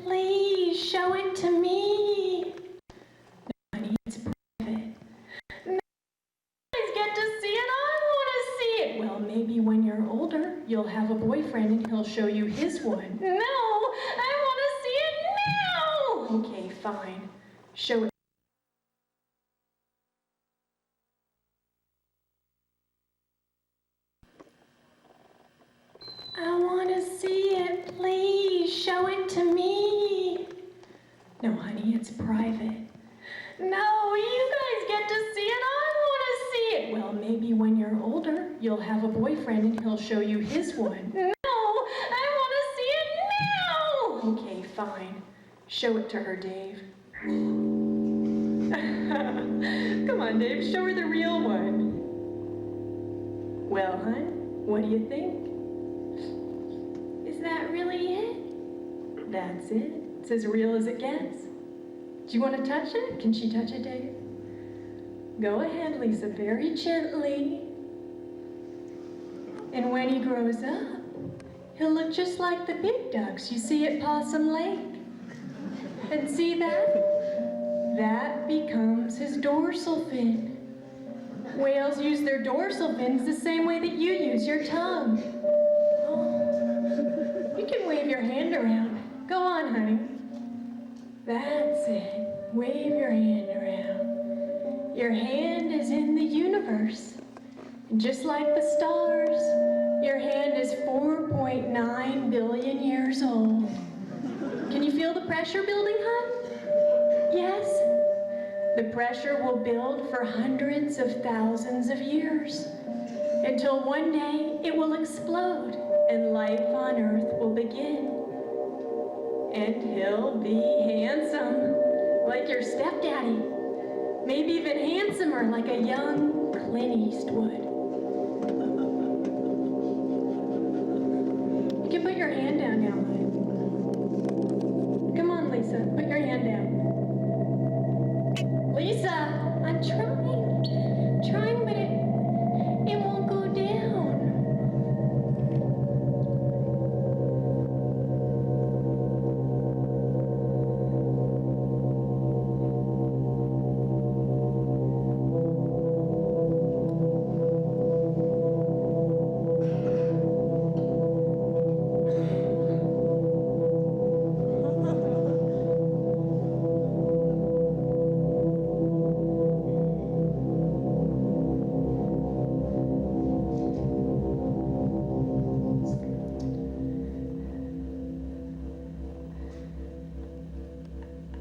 Please show it to me. No, honey, it's private. No, you guys get to see it. I want to see it. Well, maybe when you're older, you'll have a boyfriend and he'll show you his one. No, I want to see it now. Okay, fine. Show it. I want to see it. Please show it to me. No, honey, it's private. No, you guys get to see it. I want to see it. Well, maybe when you're older, you'll have a boyfriend and he'll show you his one. No, I want to see it now. Okay, fine. Show it to her, Dave. Come on, Dave, show her the real one. Well, hon, what do you think? Is that really it? That's it. It's as real as it gets. Do you want to touch it? Can she touch it, Dave? Go ahead, Lisa, very gently. And when he grows up, he'll look just like the big ducks you see at Possum Lake. And see that? That becomes his dorsal fin. Whales use their dorsal fins the same way that you use your tongue. You can wave your hand around. Go on, honey. That's it. Wave your hand around. Your hand is in the universe. And just like the stars, your hand is 4.9 billion years old. Can you feel the pressure building, hon? Yes? The pressure will build for hundreds of thousands of years until one day it will explode and life on Earth will begin. And he'll be handsome, like your stepdaddy. Maybe even handsomer, like a young Clint Eastwood. You can put your hand down now, honey. Come on, Lisa, put your hand down. Lisa, I'm trying, but it won't go down.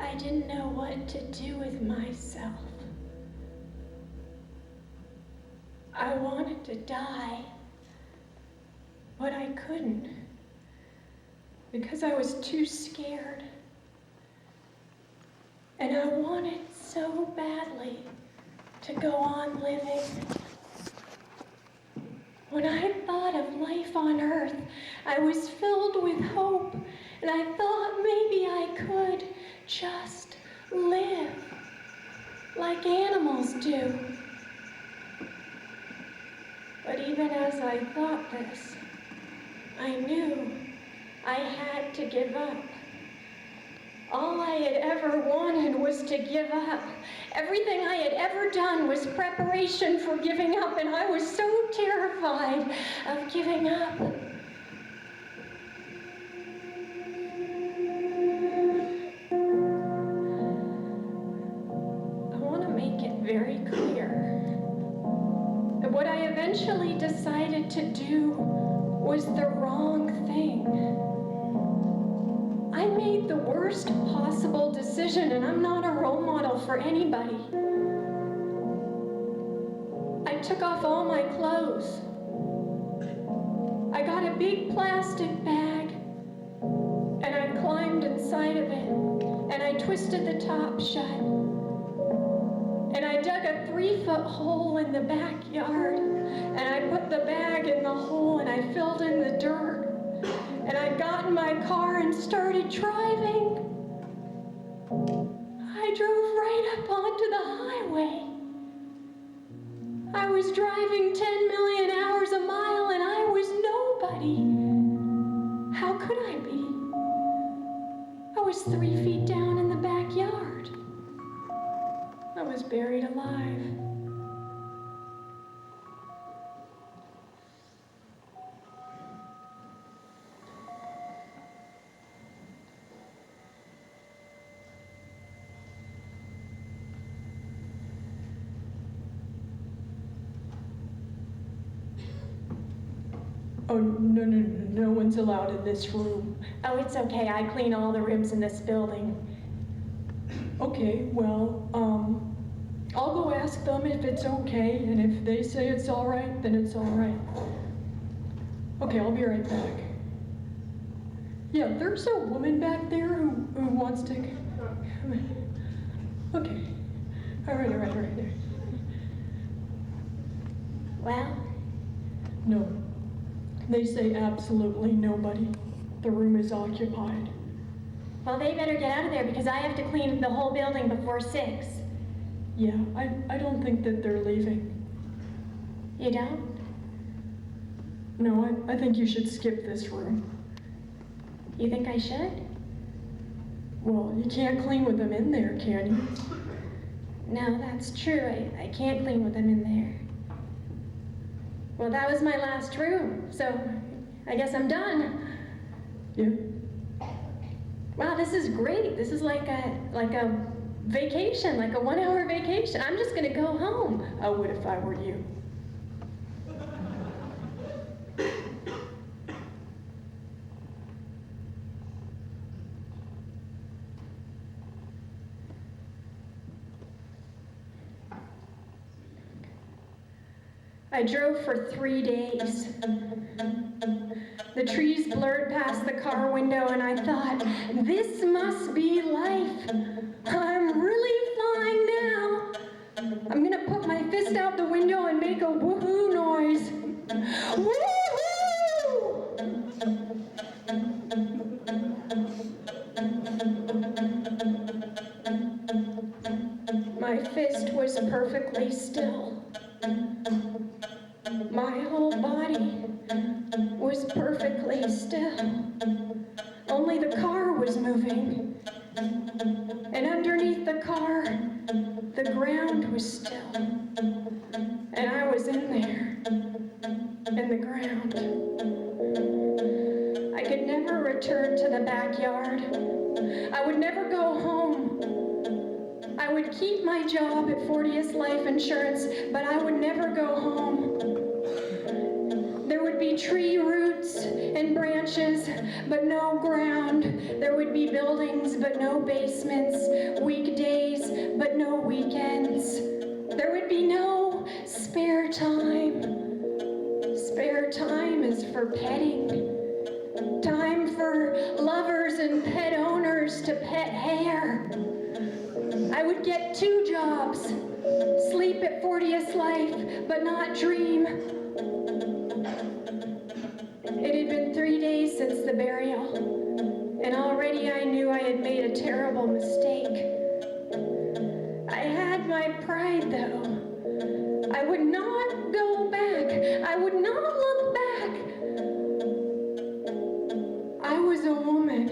I didn't know what to do with myself. I wanted to die, but I couldn't because I was too scared. And I wanted so badly to go on living. When I thought of life on Earth, I was filled with hope, and I thought maybe I could just live like animals do. But even as I thought this, I knew I had to give up. All I had ever wanted was to give up. Everything I had ever done was preparation for giving up, and I was so terrified of giving up. I want to make it very clear that what I eventually decided to do was the wrong thing. I made the worst possible decision, and I'm not a role model for anybody. I took off all my clothes. I got a big plastic bag, and I climbed inside of it, and I twisted the top shut. And I dug a 3-foot hole in the backyard, and I put the bag in the hole, and I filled in the dirt. And I got in my car and started driving. I drove right up onto the highway. I was driving 10 million hours a mile, and I was nobody. How could I be? I was 3 feet down in the backyard. I was buried alive. Oh, no one's allowed in this room. Oh, it's okay. I clean all the rooms in this building. Okay, well, I'll go ask them if it's okay, and if they say it's all right, then it's all right. Okay, I'll be right back. Yeah, there's a woman back there who wants to come in. Okay. All right. Well? No. They say absolutely nobody. The room is occupied. Well, they better get out of there because I have to clean the whole building before 6. Yeah, I don't think that they're leaving. You don't? No, I think you should skip this room. You think I should? Well, you can't clean with them in there, can you? No, that's true. I can't clean with them in there. Well, that was my last room, so I guess I'm done. Yeah. Wow, this is great. This is like a vacation, like a 1-hour vacation. I'm just gonna go home. I would if I were you. I drove for 3 days. The trees blurred past the car window and I thought, this must be life. I'm really flying now. I'm gonna put my fist out the window and make a woohoo noise. Woohoo! My fist was perfectly still. My whole body was perfectly still. Only the car was moving. And underneath the car, the ground was still. And I was in there, in the ground. I could never return to the backyard. I would never go home. I would keep my job at 40th Life Insurance, but I would never go home. There would be tree roots and branches, but no ground. There would be buildings, but no basements. Weekdays, but no weekends. There would be no spare time. Spare time is for petting. Time for lovers and pet owners to pet hair. I would get 2 jobs. Sleep at 40th Life, but not dream. It had been 3 days since the burial, and already I knew I had made a terrible mistake. I had my pride, though. I would not go back. I would not look back. I was a woman,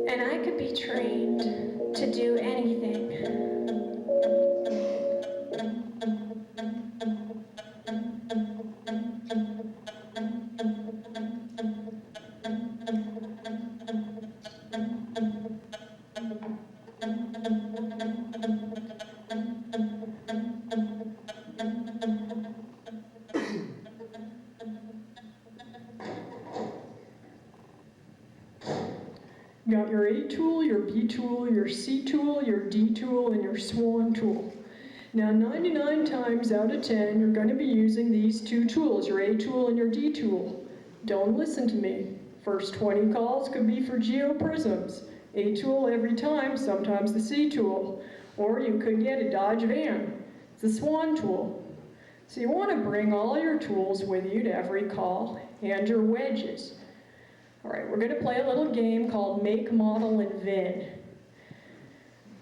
and I could be trained to do anything. Got your A tool, your B tool, your C tool, your D tool, and your swan tool. Now 99 times out of 10, you're going to be using these 2 tools, your A tool and your D tool. Don't listen to me. First 20 calls could be for geoprisms. A tool every time, sometimes the C tool. Or you could get a Dodge van. It's the swan tool. So you want to bring all your tools with you to every call and your wedges. All right, we're going to play a little game called Make, Model, and VIN.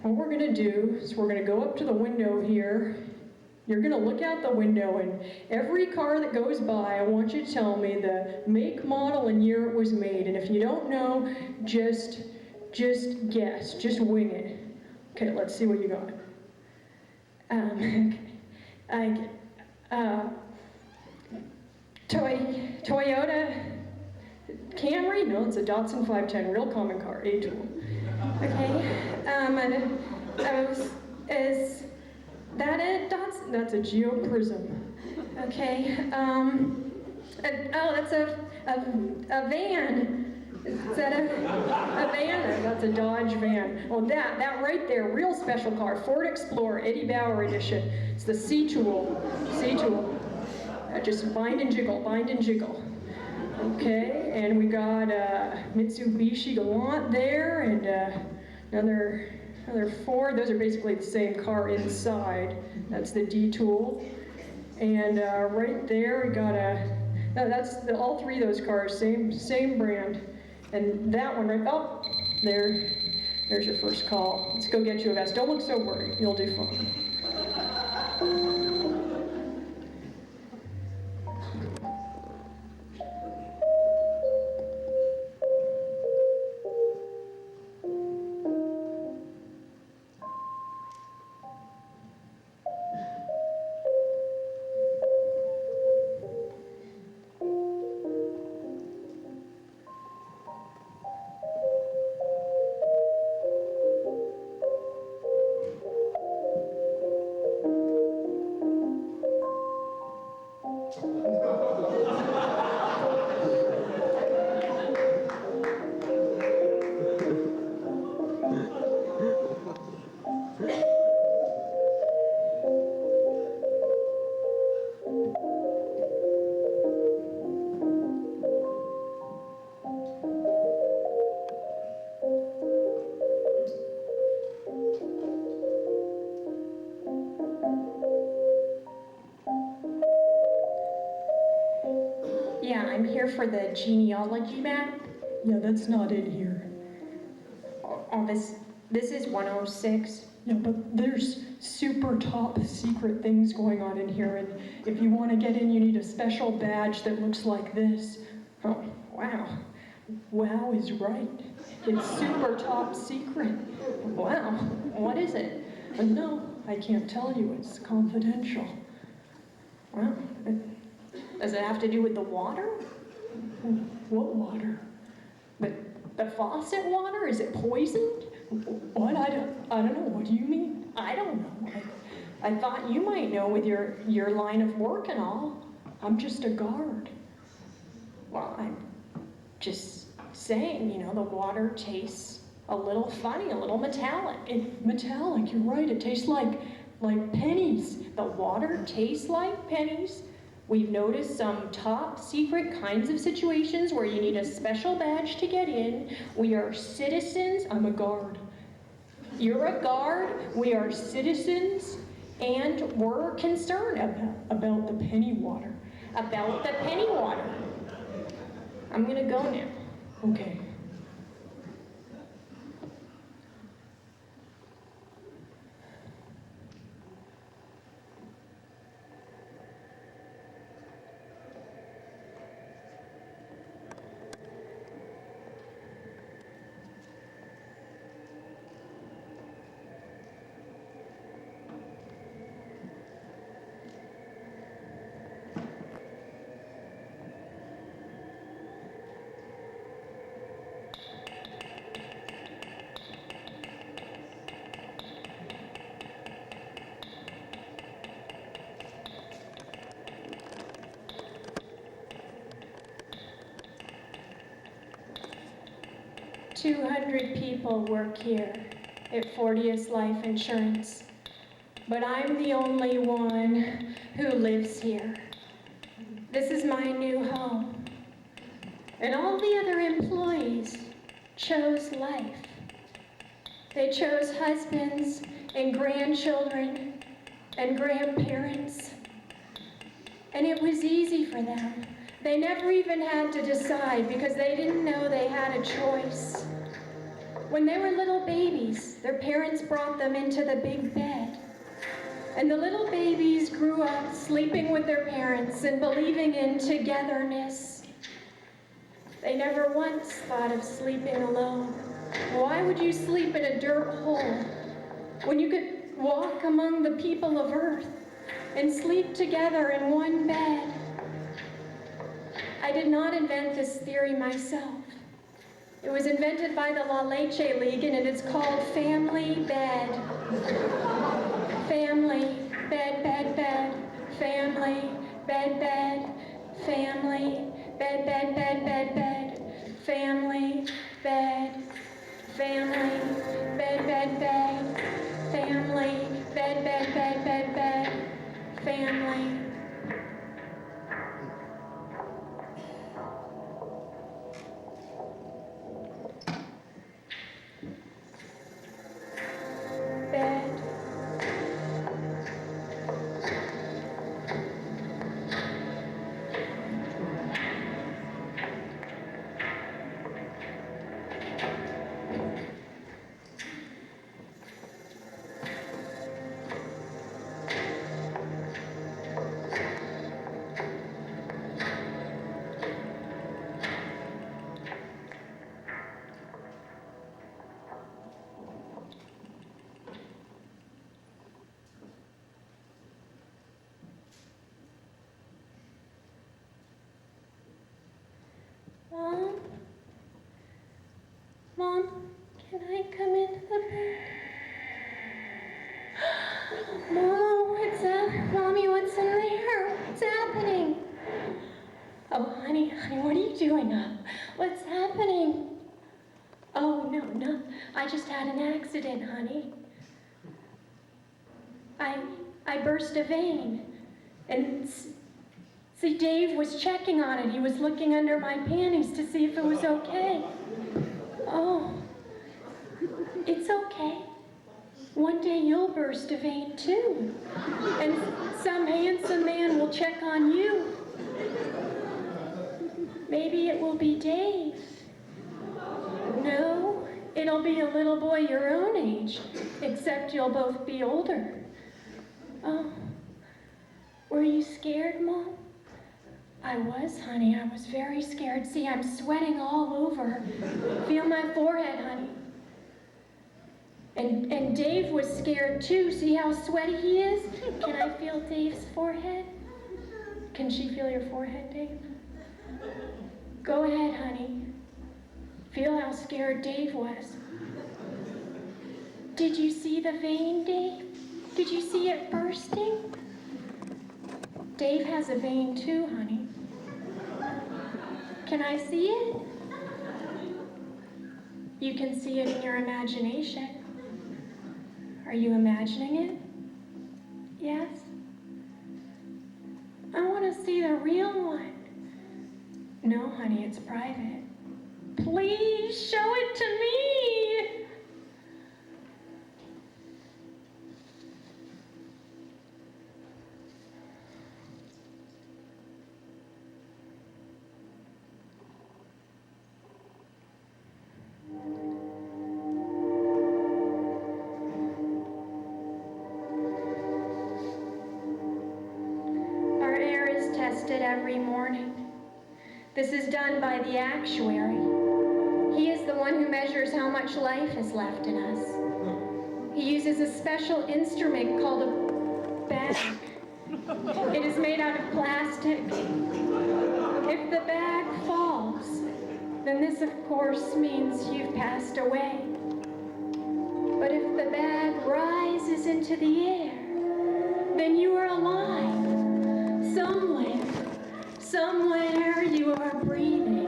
What we're going to do is we're going to go up to the window here. You're going to look out the window, and every car that goes by, I want you to tell me the make, model, and year it was made. And if you don't know, just Just guess, just wing it. Okay, let's see what you got. Toyota Camry? No, it's a Datsun 510, real common car, A-tool. Okay, is that it? That's a Geoprism. Okay, oh, that's a van. Is that a van? That's a Dodge van. Well, that right there, real special car, Ford Explorer, Eddie Bauer edition. It's the C-tool. Just bind and jiggle, bind and jiggle. Okay, and we got Mitsubishi Galant there, and another Ford. Those are basically the same car inside. That's the D-tool. And right there we got all three of those cars, same brand. And that one right, oh, there's your first call. Let's go get you a vest. Don't look so worried, you'll do fine. Yeah, I'm here for the genealogy map. Yeah, that's not in here. Oh, this is 106. Yeah, but there's super top secret things going on in here, and if you want to get in, you need a special badge that looks like this. Oh, wow. Wow is right. It's super top secret. Wow. What is it? No, I can't tell you. It's confidential. Wow. Does it have to do with the water? What water? The faucet water? Is it poisoned? What? I don't know. What do you mean? I don't know. I thought you might know with your line of work and all. I'm just a guard. Well, I'm just saying, you know, the water tastes a little funny, a little metallic. Metallic, you're right. It tastes like pennies. The water tastes like pennies. We've noticed some top secret kinds of situations where you need a special badge to get in. We are citizens. I'm a guard. You're a guard. We are citizens, and we're concerned about the penny water. About the penny water. I'm gonna go now. Okay. "200 people work here at 40th Life Insurance, but I'm the only one who lives here. This is my new home, and all the other employees chose life. They chose husbands and grandchildren and grandparents, and it was easy for them. They never even had to decide because they didn't know they had a choice. When they were little babies, their parents brought them into the big bed. And the little babies grew up sleeping with their parents and believing in togetherness. They never once thought of sleeping alone. Why would you sleep in a dirt hole when you could walk among the people of Earth and sleep together in one bed? I did not invent this theory myself. It was invented by the La Leche League, and it is called family bed. Family, bed, bed, bed. Family, bed, bed. Family, bed, bed, bed, bed, bed. Family, bed. Family, bed, bed, bed. Family, bed, bed, bed, bed, bed. Family. Bed. Mom, can I come into the bed? Mom, what's up? Mommy, what's in there? What's happening? Oh, honey, what are you doing up? What's happening? Oh, no, I just had an accident, honey. I burst a vein, and see, Dave was checking on it. He was looking under my panties to see if it was okay. Oh, it's okay. One day you'll burst a vein too, and some handsome man will check on you. Maybe it will be Dave. No, it'll be a little boy your own age, except you'll both be older. Oh, were you scared, Mom? I was, honey. I was very scared. See, I'm sweating all over. Feel my forehead, honey. And Dave was scared too. See how sweaty he is? Can I feel Dave's forehead? Can she feel your forehead, Dave? Go ahead, honey. Feel how scared Dave was. Did you see the vein, Dave? Did you see it bursting? Dave has a vein too, honey. Can I see it? You can see it in your imagination. Are you imagining it? Yes? I want to see the real one. No, honey, it's private. Please show it to me. Our air is tested every morning. This is done by the Actuary. He is the one who measures how much life is left in us. He uses a special instrument called a bag. It is made out of plastic. If the bag falls, then this of course means you've passed away. But if the bag rises into the air, then you are alive. Somewhere you are breathing.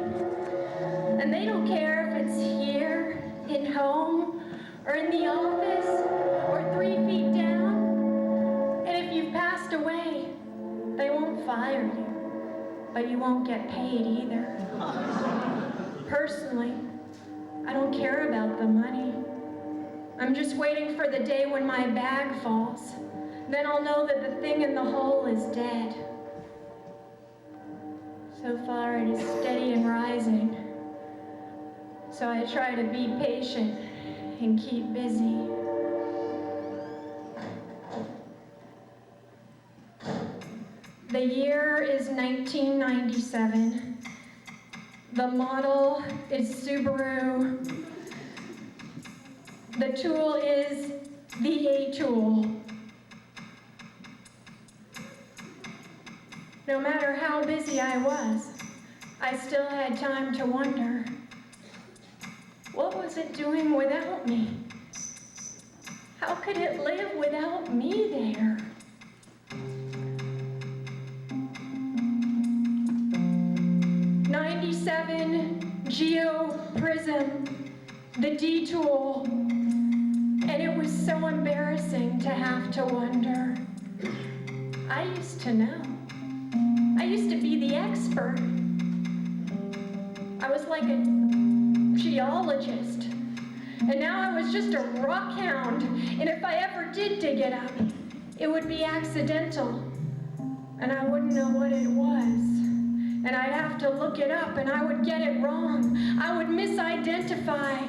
And they don't care if it's here, at home, or in the office, or 3 feet down. And if you've passed away, they won't fire you, but you won't get paid either. Personally, I don't care about the money. I'm just waiting for the day when my bag falls. Then I'll know that the thing in the hole is dead. So far it is steady and rising. So I try to be patient and keep busy. The year is 1997. The model is Subaru. The tool is the A tool. No matter how busy I was, I still had time to wonder, what was it doing without me? How could it live without me there? '97 Geo Prism, the D tool, and it was so embarrassing to have to wonder. I used to know. I used to be the expert. I was like a geologist, and now I was just a rock hound, and if I ever did dig it up, it would be accidental, and I wouldn't know what it was, and I'd have to look it up, and I would get it wrong. I would misidentify.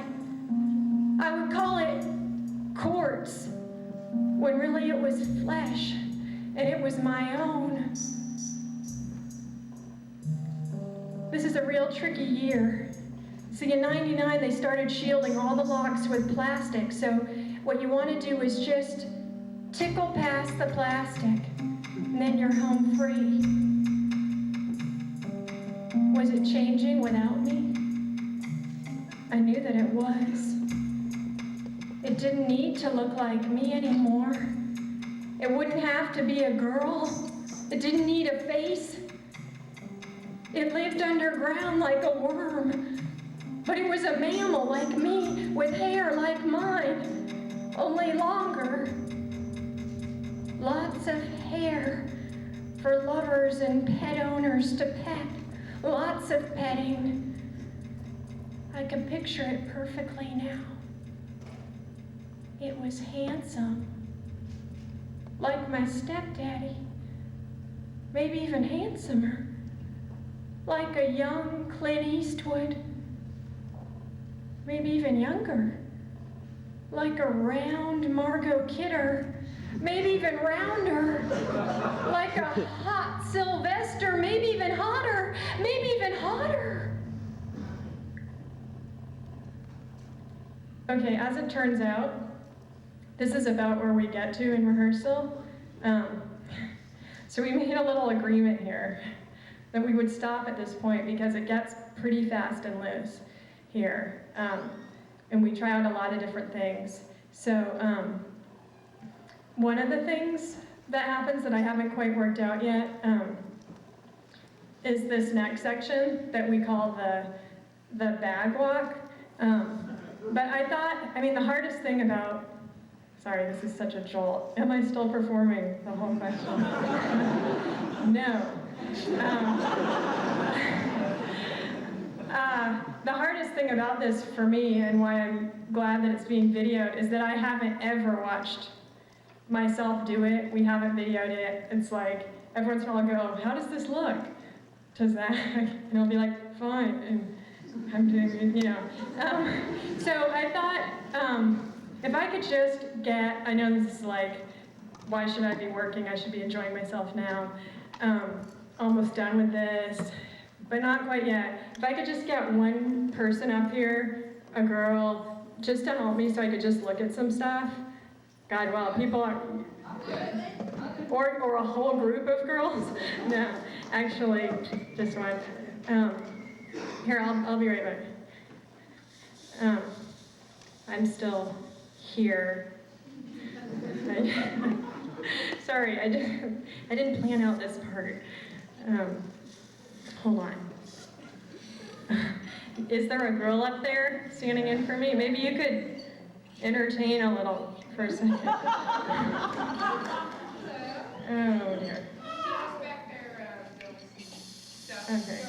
I would call it quartz, when really it was flesh, and it was my own. This is a real tricky year. See, in '99, they started shielding all the locks with plastic, so what you want to do is just tickle past the plastic, and then you're home free. Was it changing without me? I knew that it was. It didn't need to look like me anymore. It wouldn't have to be a girl. It didn't need a face. It lived underground like a worm, but it was a mammal like me, with hair like mine, only longer. Lots of hair for lovers and pet owners to pet, lots of petting. I can picture it perfectly now. It was handsome, like my stepdaddy, maybe even handsomer. Like a young Clint Eastwood, maybe even younger. Like a round Margot Kidder, maybe even rounder. Like a hot Sylvester, maybe even hotter, maybe even hotter. Okay, as it turns out, this is about where we get to in rehearsal. So we made a little agreement here that we would stop at this point because it gets pretty fast and loose here. And we try out a lot of different things. So one of the things that happens that I haven't quite worked out yet is this next section that we call the bag walk. But I thought, the hardest thing about, sorry, this is such a jolt. Am I still performing the whole question? No. The hardest thing about this for me, and why I'm glad that it's being videoed, is that I haven't ever watched myself do it. We haven't videoed it. It's like, every once in a while I'll go, how does this look? To Zach, and I'll be like, fine, and I'm doing it, So I thought, if I could just get, I know this is like, why should I be working? I should be enjoying myself now. Almost done with this, but not quite yet. If I could just get one person up here, a girl, just to help me so I could just look at some stuff. God, well, people are, or a whole group of girls? No, actually, just one. Here, I'll be right back. I'm still here. Sorry, I didn't plan out this part. Hold on. Is there a girl up there standing in for me? Maybe you could entertain a little for a second. Oh dear. Okay.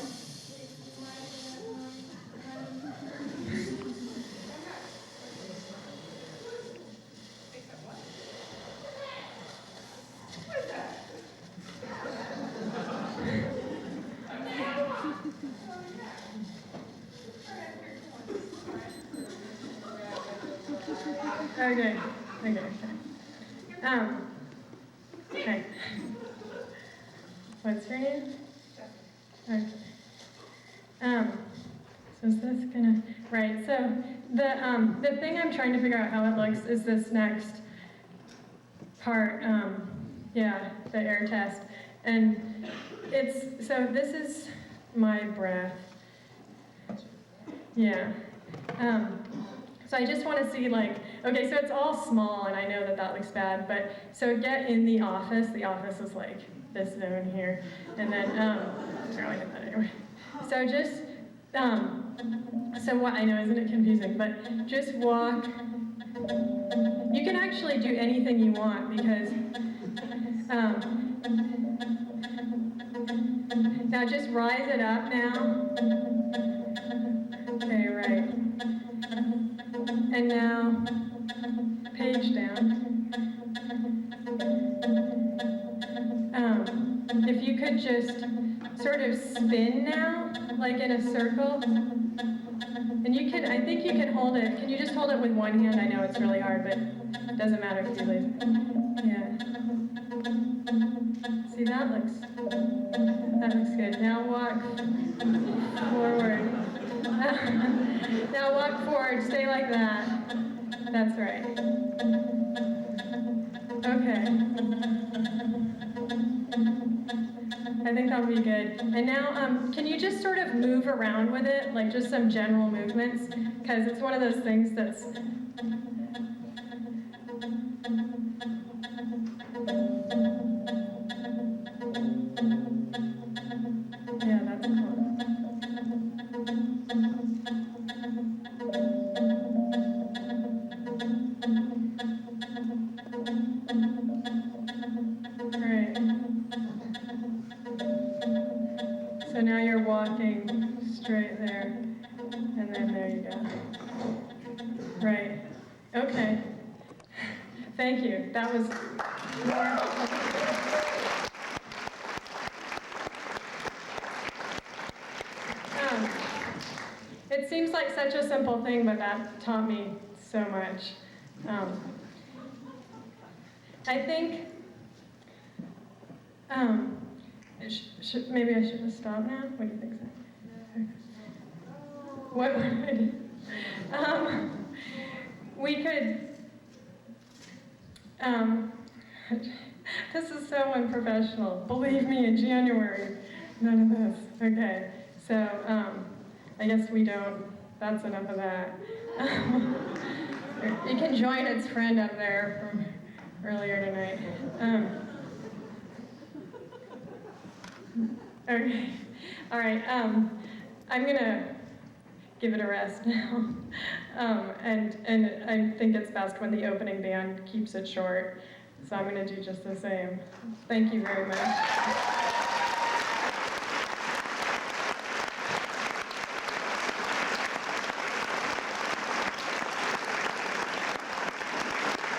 Okay. Okay. What's her name? Okay. is this gonna, right, so the thing I'm trying to figure out how it looks is this next part, yeah, the air test. And so this is my breath. Yeah. So I just want to see, like, okay, so it's all small, and I know that that looks bad, but so get in the office is like this zone here, and then, here, I'll get that anyway. So just, so what, I know, isn't it confusing, but just walk. You can actually do anything you want, because, now just rise it up now. Okay, right. And now, page down. If you could just sort of spin now, like in a circle. And you can, I think you can hold it. Can you just hold it with one hand? I know it's really hard, but it doesn't matter if you leave. Yeah. See, that looks good. Now walk forward. Now walk forward, stay like that. That's right. Okay. I think that'll be good. And now, can you just sort of move around with it, like just some general movements? Because it's one of those things that's... Yeah, that's cool. Great. So now you're walking straight there, and then there you go. Right. Okay. Thank you. That was it seems like such a simple thing, but that taught me so much. I think maybe I should have stopped now. What do you think, sir? What would I do? We could. This is so unprofessional. Believe me, in January, none of this. Okay, so I guess we don't. That's enough of that. You can join its friend up there from earlier tonight. Okay, all right. I'm gonna give it a rest now, and I think it's best when the opening band keeps it short. So I'm gonna do just the same. Thank you very much.